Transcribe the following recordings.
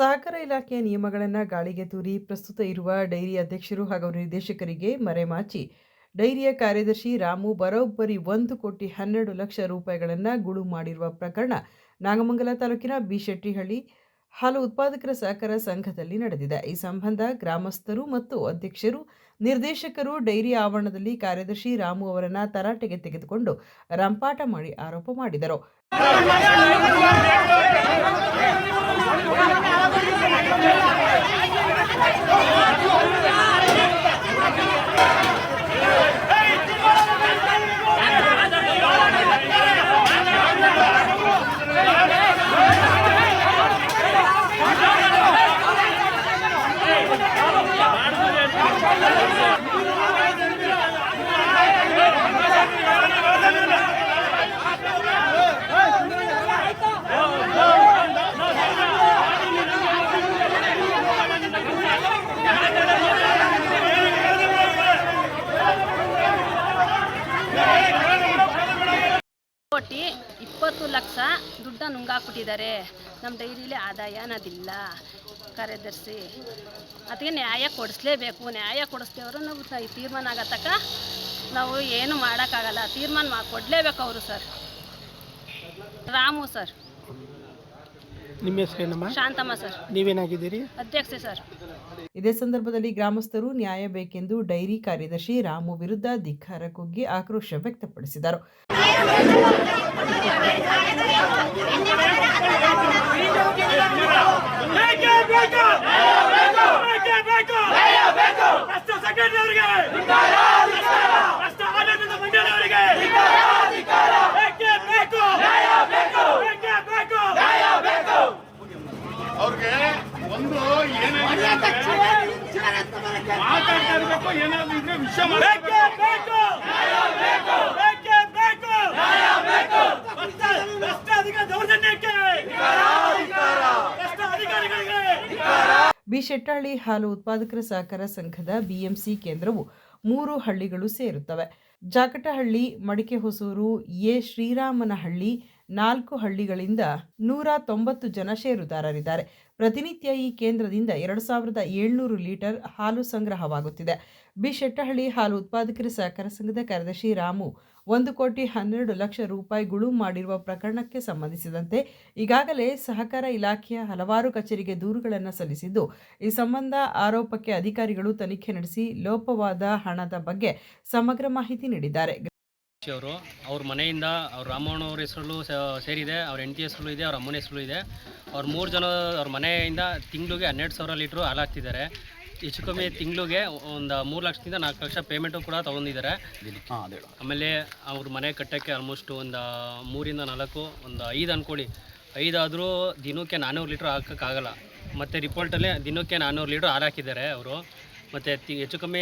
ಸಹಕಾರ ಇಲಾಖೆಯ ನಿಯಮಗಳನ್ನು ಗಾಳಿಗೆ ತೂರಿ ಪ್ರಸ್ತುತ ಇರುವ ಡೈರಿ ಅಧ್ಯಕ್ಷರು ಹಾಗೂ ನಿರ್ದೇಶಕರಿಗೆ ಮರೆಮಾಚಿ ಡೈರಿಯ ಕಾರ್ಯದರ್ಶಿ ರಾಮು ಬರೋಬ್ಬರಿ 1,12,00,000 ರೂಪಾಯಿಗಳನ್ನು ಗುಳು ಮಾಡಿರುವ ಪ್ರಕರಣ ನಾಗಮಂಗಲ ತಾಲೂಕಿನ ಬಿಶೆಟ್ಟಿಹಳ್ಳಿ ಹಾಲು ಉತ್ಪಾದಕರ ಸಹಕಾರ ಸಂಘದಲ್ಲಿ ನಡೆದಿದೆ. ಈ ಸಂಬಂಧ ಗ್ರಾಮಸ್ಥರು ಮತ್ತು ಅಧ್ಯಕ್ಷರು, ನಿರ್ದೇಶಕರು ಡೈರಿ ಆವರಣದಲ್ಲಿ ಕಾರ್ಯದರ್ಶಿ ರಾಮು ಅವರನ್ನು ತರಾಟೆಗೆ ತೆಗೆದುಕೊಂಡು ರಂಪಾಟ ಮಾಡಿ ಆರೋಪ ಮಾಡಿದರು. ಕೋಟಿ 20 ಲಕ್ಷ ದುಡ್ಡನ್ನು ನುಂಗಾಕ್ಬಿಟ್ಟಿದ್ದಾರೆ. ನಮ್ಮ ಡೈರಿಲಿ ಆದಾಯ ಅನ್ನೋದಿಲ್ಲ. ಕಾರ್ಯದರ್ಶಿ ಅದಕ್ಕೆ ನ್ಯಾಯ ಕೊಡಿಸ್ಲೇಬೇಕು. ನ್ಯಾಯ ಕೊಡಿಸ್ದೇವರು ನಾವು ತೀರ್ಮಾನ ಆಗತ್ತಕ್ಕ ನಾವು ಏನು ಮಾಡೋಕ್ಕಾಗಲ್ಲ. ತೀರ್ಮಾನ ಕೊಡಲೇಬೇಕು ಅವರು ಸರ್. ರಾಮು ಸರ್. ನಿಮ್ಮ ಹೆಸರೇನಮ್ಮ? ಶಾಂತಮ್ಮ ಸರ್. ನೀವೇನಾಗಿದ್ದೀರಿ? ಅಧ್ಯಕ್ಷೆ ಸರ್. ಇದೇ ಸಂದರ್ಭದಲ್ಲಿ ಗ್ರಾಮಸ್ಥರು ನ್ಯಾಯ ಬೇಕೆಂದು ಡೈರಿ ಕಾರ್ಯದರ್ಶಿ ರಾಮು ವಿರುದ್ಧ ಧಿಕ್ಕಾರ ಕೂಗಿ ಆಕ್ರೋಶ ವ್ಯಕ್ತಪಡಿಸಿದರು. ಅವ್ರಿಗೆ ಒಂದು ಮಾತಾಡ್ತಾ ಏನಾದ್ರು ಇದ್ರೆ ವಿಷಯ ಬಿಶೆಟ್ಟಹಳ್ಳಿ ಹಾಲು ಉತ್ಪಾದಕರ ಸಹಕಾರ ಸಂಘದ ಬಿಎಂಸಿ ಕೇಂದ್ರವು 3 ಹಳ್ಳಿಗಳು ಸೇರುತ್ತವೆ. ಜಾಕಟಹಳ್ಳಿ, ಮಡಿಕೆಹೊಸೂರು, ಶ್ರೀರಾಮನಹಳ್ಳಿ 4 ಹಳ್ಳಿಗಳಿಂದ 190 ಜನ ಷೇರುದಾರರಿದ್ದಾರೆ. ಪ್ರತಿನಿತ್ಯ ಈ ಕೇಂದ್ರದಿಂದ 2,700 ಲೀಟರ್ ಹಾಲು ಸಂಗ್ರಹವಾಗುತ್ತಿದೆ. ಬಿಶೆಟ್ಟಹಳ್ಳಿ ಹಾಲು ಉತ್ಪಾದಕರ ಸಹಕಾರ ಸಂಘದ ಕಾರ್ಯದರ್ಶಿ ರಾಮು 1,12,00,000 ರೂಪಾಯಿ ಗುಳು ಮಾಡಿರುವ ಪ್ರಕರಣಕ್ಕೆ ಸಂಬಂಧಿಸಿದಂತೆ ಈಗಾಗಲೇ ಸಹಕಾರ ಇಲಾಖೆಯ ಹಲವಾರು ಕಚೇರಿಗೆ ದೂರುಗಳನ್ನು ಸಲ್ಲಿಸಿದ್ದು, ಈ ಸಂಬಂಧ ಆರೋಪಕ್ಕೆ ಅಧಿಕಾರಿಗಳು ತನಿಖೆ ನಡೆಸಿ ಲೋಪವಾದ ಹಣದ ಬಗ್ಗೆ ಸಮಗ್ರ ಮಾಹಿತಿ ನೀಡಿದ್ದಾರೆ. ಅವರು ಅವ್ರ ಮನೆಯಿಂದ ಅವ್ರ ರಾಮಣ್ಣವ್ರ ಹೆಸರು ಸೇರಿದೆ, ಅವ್ರ ಹೆಂಡತಿ ಹೆಸರು ಇದೆ, ಅವ್ರ ಅಮ್ಮನ ಹೆಸರು ಇದೆ. ಅವ್ರು 3 ಜನ ಅವ್ರ ಮನೆಯಿಂದ ತಿಂಗಳಿಗೆ 12,000 ಲೀಟ್ರು ಹಾಲು ಹಾಕ್ತಿದ್ದಾರೆ. ಹೆಚ್ಚು ಕಮ್ಮಿ ತಿಂಗಳಿಗೆ ಒಂದು 3 ಲಕ್ಷದಿಂದ 4 ಲಕ್ಷ ಪೇಮೆಂಟು ಕೂಡ ತೊಗೊಂಡಿದ್ದಾರೆ. ಆಮೇಲೆ ಅವ್ರ ಮನೆ ಕಟ್ಟೋಕ್ಕೆ ಆಲ್ಮೋಸ್ಟ್ ಒಂದು 3 ಇಂದ 4 ಒಂದು 5 ಅಂದ್ಕೊಳ್ಳಿ. 5 ಆದರೂ ದಿನಕ್ಕೆ 400 ಲೀಟ್ರ್ ಹಾಕೋಕ್ಕಾಗಲ್ಲ. ಮತ್ತು ರಿಪೋರ್ಟಲ್ಲೇ ದಿನಕ್ಕೆ 400 ಲೀಟ್ರ್ ಹಾಲು ಹಾಕಿದ್ದಾರೆ ಅವರು. ಮತ್ತು ಹೆಚ್ಚು ಕಮ್ಮಿ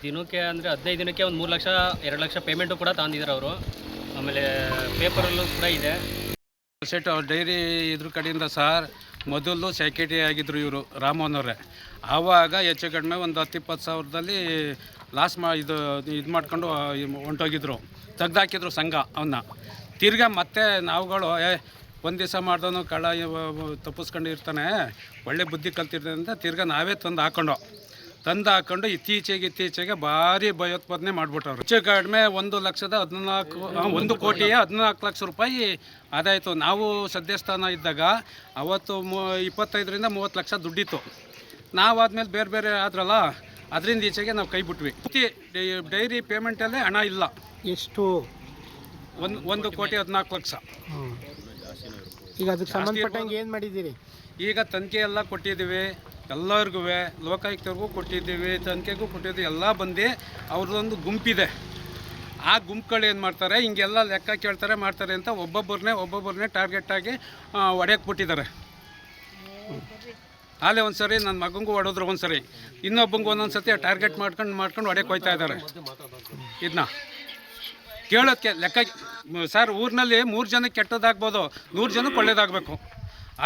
ದಿನಕ್ಕೆ ಅಂದರೆ 15 ದಿನಕ್ಕೆ ಒಂದು 3 ಲಕ್ಷ 2 ಲಕ್ಷ ಪೇಮೆಂಟು ಕೂಡ ತಗೊಂಡಿದ್ದಾರೆ ಅವರು. ಆಮೇಲೆ ಪೇಪರಲ್ಲೂ ಕೂಡ ಇದೆ. ಸೆಟ್ ಡೈರಿ ಇದ್ರ ಕಡೆಯಿಂದ ಸರ್ ಮೊದಲು ಸೆಕ್ರೆಟರಿ ಆಗಿದ್ದರು ಇವರು ರಾಮಣ್ಣವರೇ. ಆವಾಗ ಹೆಚ್ಚು ಕಡಿಮೆ ಒಂದು 10-20 ಸಾವಿರದಲ್ಲಿ ಲಾಸ್ ಇದು ಮಾಡ್ಕೊಂಡು ಹೊಂಟೋಗಿದ್ರು, ತೆಗ್ದಾಕಿದ್ರು ಸಂಘ ಅವನ್ನ. ತಿರ್ಗಾ ಮತ್ತೆ ನಾವುಗಳು ಒಂದು ದಿವಸ ಮಾಡ್ದವನು ಕಳ್ಳ ತಪ್ಪಿಸ್ಕೊಂಡು ಇರ್ತಾನೆ, ಒಳ್ಳೆ ಬುದ್ಧಿ ಕಲ್ತಿರ್ತಾನೆ ಅಂತ ತಿರ್ಗಾ ನಾವೇ ತಂದು ಹಾಕ್ಕೊಂಡು ಇತ್ತೀಚೆಗೆ ಭಾರಿ ಭಯೋತ್ಪಾದನೆ ಮಾಡಿಬಿಟ್ಟವ್ರು. ಹೆಚ್ಚು ಕಡಿಮೆ 1,14 ಲಕ್ಷ ರೂಪಾಯಿ ಆದಾಯಿತು. ನಾವು ಸದ್ಯಸ್ಥಾನ ಇದ್ದಾಗ ಅವತ್ತು 25ರಿಂದ 30 ಲಕ್ಷ ದುಡ್ಡಿತ್ತು. ನಾವಾದ್ಮೇಲೆ ಬೇರೆ ಆದ್ರಲ್ಲ, ಅದರಿಂದ ಈಚೆಗೆ ನಾವು ಕೈ ಬಿಟ್ವಿ. ಡೈರಿ ಪೇಮೆಂಟಲ್ಲೇ ಹಣ ಇಲ್ಲ. ಎಷ್ಟು? 1,14 ಲಕ್ಷ. ಈಗ ಅದಕ್ಕೆ ಸಂಬಂಧಪಟ್ಟಂಗೆ ಏನು ಮಾಡಿದ್ದೀರಿ? ಈಗ ತನಿಖೆ ಎಲ್ಲ ಕೊಟ್ಟಿದ್ದೀವಿ, ಎಲ್ಲರಿಗೂ ಲೋಕಾಯುಕ್ತರಿಗೂ ಕೊಟ್ಟಿದ್ದೀವಿ, ತನಿಖೆಗೂ ಕೊಟ್ಟಿದ್ದೀವಿ. ಎಲ್ಲ ಬಂದು ಅವ್ರದ್ದೊಂದು ಗುಂಪಿದೆ. ಆ ಗುಂಪುಗಳು ಏನು ಮಾಡ್ತಾರೆ, ಹಿಂಗೆಲ್ಲ ಲೆಕ್ಕ ಕೇಳ್ತಾರೆ ಮಾಡ್ತಾರೆ ಅಂತ ಒಬ್ಬೊಬ್ಬರನ್ನೇ ಟಾರ್ಗೆಟಾಗಿ ಹೊಡೆಯಕ್ಕೆ ಬಿಟ್ಟಿದ್ದಾರೆ. ಅಲ್ಲೇ ಒಂದು ಸರಿ ನನ್ನ ಮಗಂಗೂ ಹೊಡೆದ್ರು, ಒಂದು ಸರಿ ಇನ್ನೊಬ್ಬಂಗೂ ಒಂದೊಂದು ಸತಿ ಟಾರ್ಗೆಟ್ ಮಾಡ್ಕೊಂಡು ಹೊಡೆಯಕ್ಕೆ ಹೋಗ್ತಾ ಇದ್ದಾರೆ. ಇದನ್ನ ಕೇಳೋಕ್ಕೆ ಲೆಕ್ಕ ಸರ್, ಊರಿನಲ್ಲಿ 3 ಜನಕ್ಕೆ ಕೆಟ್ಟದಾಗ್ಬೋದು, 100 ಜನಕ್ಕೆ ಒಳ್ಳೇದಾಗಬೇಕು.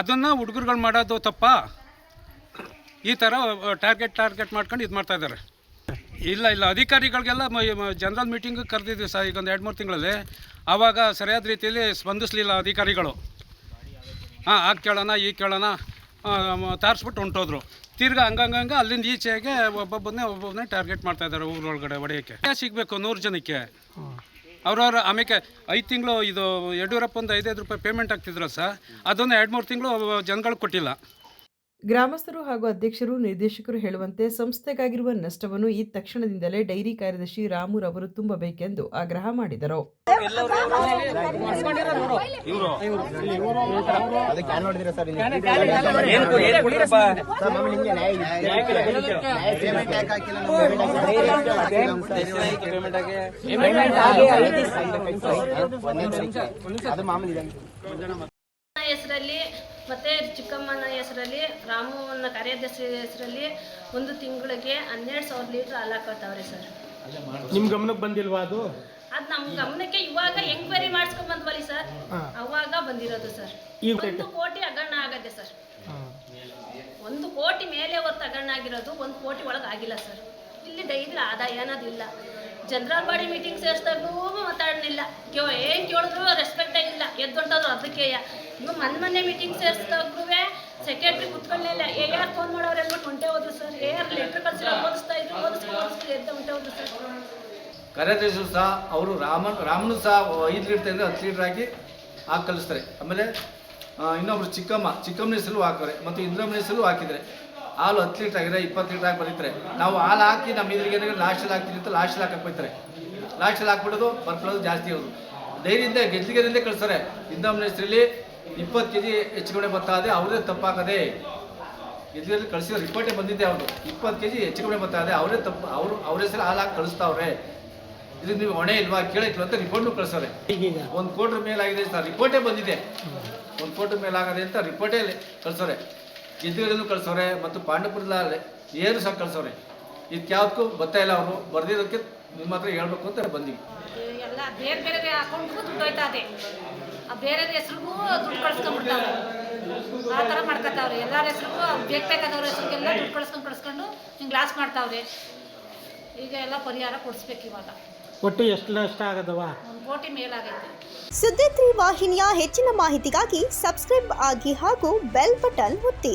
ಅದನ್ನು ಹುಡುಗರುಗಳು ಮಾಡೋದು ತಪ್ಪ? ಈ ಥರ ಟಾರ್ಗೆಟ್ ಮಾಡ್ಕೊಂಡು ಇದು ಮಾಡ್ತಾ ಇದ್ದಾರೆ. ಇಲ್ಲ ಅಧಿಕಾರಿಗಳಿಗೆಲ್ಲ ಜನರಲ್ ಮೀಟಿಂಗ್ ಕರೆದಿದ್ವಿ ಸರ್, ಈಗ ಒಂದು 2-3 ತಿಂಗಳಲ್ಲಿ. ಆವಾಗ ಸರಿಯಾದ ರೀತಿಯಲ್ಲಿ ಸ್ಪಂದಿಸಲಿಲ್ಲ ಅಧಿಕಾರಿಗಳು. ಆಗ ಕೇಳೋಣ ಈಗ ಕೇಳೋಣ ತಾರಿಸ್ಬಿಟ್ಟು ಹೊಂಟೋದ್ರು. ತಿರ್ಗಾ ಹಂಗಂಗೆ ಅಲ್ಲಿಂದ ಈಚೆಗೆ ಒಬ್ಬೊಬ್ಬನೇ ಟಾರ್ಗೆಟ್ ಮಾಡ್ತಾ ಇದ್ದಾರೆ ಊರೊಳಗಡೆ ಹೊಡೆಯೋಕ್ಕೆ. ಸಿಗಬೇಕು 100 ಜನಕ್ಕೆ. ಅವ್ರವ್ರ ಆಮೇಲೆ 5 ತಿಂಗಳು ಇದು ಯಡಿಯೂರಪ್ಪ ಒಂದು 5 ರೂಪಾಯಿ ಪೇಮೆಂಟ್ ಆಗ್ತಿದ್ರು ಸರ್, ಅದನ್ನು 2-3 ತಿಂಗಳು ಜನಗಳು ಕೊಟ್ಟಿಲ್ಲ. ಗ್ರಾಮಸ್ಥರು ಹಾಗೂ ಅಧ್ಯಕ್ಷರು ನಿರ್ದೇಶಕರು ಹೇಳುವಂತೆ ಸಂಸ್ಥೆಗಾಗಿರುವ ನಷ್ಟವನ್ನು ಈ ತಕ್ಷಣದಿಂದಲೇ ಡೈರಿ ಕಾರ್ಯದರ್ಶಿ ರಾಮುರವರು ತುಂಬಬೇಕೆಂದು ಆಗ್ರಹ ಮಾಡಿದರು. ಹೆಸರಲ್ಲಿ ಮತ್ತು ಚಿಕ್ಕಮ್ಮನ ಹೆಸರಲ್ಲಿ ರಾಮುವನ್ನ ಕಾರ್ಯದರ್ಶಿ ಹೆಸರಲ್ಲಿ ಒಂದು ತಿಂಗಳಿಗೆ 12,000 ಲೀಟ್ರ್ ಹಾಲು ಹಾಕೋತಾವ್ರೆ ಸರ್. ನಿಮ್ಮ ಗಮನಕ್ಕೆ ಬಂದಿಲ್ವಾ ಅದು? ಅದು ನಮ್ಮ ಗಮನಕ್ಕೆ ಇವಾಗ ಎಂಕ್ವೈರಿ ಮಾಡಿಸ್ಕೊಂಡ್ ಬಂದ್ವಲ್ಲಿ ಸರ್, ಅವಾಗ ಬಂದಿರೋದು ಸರ್. 1 ಕೋಟಿ ಹಗರಣ ಆಗತ್ತೆ ಸರ್. 1 ಕೋಟಿ ಮೇಲೆ ಹೊತ್ತು ಹಗರಣ ಆಗಿರೋದು, 1 ಕೋಟಿ ಒಳಗೆ ಆಗಿಲ್ಲ ಸರ್. ಇಲ್ಲಿ ಡೈಲಿ ಆದಾಯ ಅನ್ನೋದಿಲ್ಲ. ಜನರಲ್ ಬಾಡಿ ಮೀಟಿಂಗ್ ಸೇರಿಸ್ದಾಗೂ ಮಾತಾಡಲಿಲ್ಲ, ಏನು ಕೇಳಿದ್ರು ರೆಸ್ಪೆಕ್ಟ್ ಆಗಿಲ್ಲ, ಎದ್ದೊಂಟೋದ್ರು ಅದಕ್ಕೆ. ಇನ್ನು ಮೊನ್ನೆ ಮೀಟಿಂಗ್ ಸೇರಿಸ್ದಾಗ್ರೂ ಸೆಕ್ರೆಟ್ರಿ ಕುತ್ಕೊಳ್ಳಿಲ್ಲ, AR ಫೋನ್ ಮಾಡೋರು ಹೇಳ್ಬಿಟ್ಟು ಹೊಂಟೆ ಹೋದ್ರು ಸರ್. AR ಲೆಟ್ರ್ ಕಳಿಸಿರೋ ಓದಿಸ್ತಾ ಇದ್ರು, ಓದಿಸ್ಕೊಂಡು ಎದ್ದು ಹೊಂಟೆ ಹೋದ್ರು ಸರ್. ಕಾರ್ಯದರ್ಶಿಗಳು ಸಹ ಅವರು ರಾಮನು ಸಹ 5 ಲೀಟ್ರ್ ಅಂದರೆ 10 ಲೀಟ್ರ್ ಹಾಕಿ ಕಳಿಸ್ತಾರೆ. ಆಮೇಲೆ ಇನ್ನೊಬ್ರು ಚಿಕ್ಕಮ್ಮನ ಹೆಸರು ಹಾಕೋರೆ ಮತ್ತು ಇಂದ್ರಮ್ಮನ ಹೆಸರು ಹಾಕಿದರೆ ಹಾಲು 10 ಲೀಟ್ರ್ ಆಗಿದ್ರೆ 20 ಲೀಟ್ರ್ ಹಾಕಿ ಬರೀತಾರೆ. ನಾವು ಹಾಲು ಹಾಕಿ ನಮ್ಮ ಇದ್ರಿಗೆ ಲಾಸ್ಟಲ್ಲಿ ಹಾಕ್ತೀನಿ ಅಂತ ಲಾಸ್ಟಲ್ಲಿ ಹಾಕಕ್ಕೆ ಹೋಗ್ತಾರೆ. ಲಾಸ್ಟಲ್ಲಿ ಹಾಕ್ಬಿಡೋದು ಬರ್ಕೊಳ್ಳೋದು ಜಾಸ್ತಿ ಇರೋದು. ಡೈರಿಯಿಂದ ಗೆಜ್ಜಿಗೆರಿಂದ ಕಳಿಸ್ತಾರೆ. ಇಂದ್ರಮ್ಮನ ಹೆಸರಲ್ಲಿ 20 kg ಹೆಚ್ಚುಗಡೆ ಬರ್ತಾದೆ, ಅವ್ರದೇ ತಪ್ಪಾಕದೆ. ಗೆಜ್ಜಿಗೆಲ್ಲಿ ಕಳಿಸಿರೋ ರಿಪೋರ್ಟೇ ಬಂದಿದ್ದೆ, ಅವ್ರದ್ದು 20 kg ಹೆಚ್ಚುಗಡೆ ಬರ್ತಾದೆ, ಅವರೇ ತಪ್ಪು, ಅವ್ರ ಹೆಸರು ಹಾಲು ಹಾಕಿ ಕಳಿಸ್ತಾವ್ರೆ. ಇದು ನೀವು ಹೊಣೆ ಇಲ್ವಾ ಕೇಳಕ್ಕಿಲ್ಲ ಅಂತ ರಿಪೋರ್ಟ್ನು ಕಳಿಸೋರೆ. 1 ಕೋಟಿ ಮೇಲಾಗಿದೆ ಸರ್, ರಿಪೋರ್ಟೇ ಬಂದಿದೆ. 1 ಕೋಟಿ ಮೇಲಾಗದೆ ಅಂತ ರಿಪೋರ್ಟೇ ಕಳಿಸೋರೆ. ಗೆಜ್ಜಿಗೆಲ್ಲೂ ಕಳಿಸೋರೆ ಮತ್ತು ಪಾಂಡಪುರದ ಏನು ಸಹ ಕಳಿಸೋರೆ. ಇದಕ್ಯಾವುದಕ್ಕೂ ಬರ್ತಾ ಇಲ್ಲ. ಅವರು ಬರ್ದಿರೋದಕ್ಕೆ ನಿಮ್ಮ ಹತ್ರ ಹೇಳ್ಬೇಕು ಅಂತ ಬಂದಿವಿ. ಎಲ್ಲ ಬೇರೆ ಬೇರೆ ಅಕೌಂಟ್ಗೂ ದುಡ್ಡು ಹೋಯ್ತಾ ಇದೆ. ಆ ಬೇರೆ ಹೆಸ್ರಿಗೂ ದುಡ್ಡು ಕಳ್ಸ್ಕೊಂಡ್ಬಿಡ್ತಾವೆ. ಆ ಥರ ಮಾಡ್ಕೊತಾವ್ರೆ. ಎಲ್ಲರ ಹೆಸ್ರಿಗೂ ಬೇಕಾದವ್ರ ಹೆಸ್ರಿಗೆಲ್ಲ ದುಡ್ಡು ಕಳ್ಸ್ಕೊಂಡು ಹಿಂಗೆ ಲಾಸ್ ಮಾಡ್ತಾವ್ರೆ. ಈಗ ಎಲ್ಲ ಪರಿಹಾರ ಕೊಡಿಸ್ಬೇಕು. ಇವಾಗ ಒಟ್ಟು ಎಷ್ಟು ನಷ್ಟ ಆಗದವ? 1 ಕೋಟಿ ಮೇಲಾಗೈತೆ. ಸುದ್ದಿ 3 ವಾಹಿನಿಯ ಹೆಚ್ಚಿನ ಮಾಹಿತಿಗಾಗಿ ಸಬ್ಸ್ಕ್ರೈಬ್ ಆಗಿ ಹಾಗೂ ಬೆಲ್ ಬಟನ್ ಒತ್ತಿ.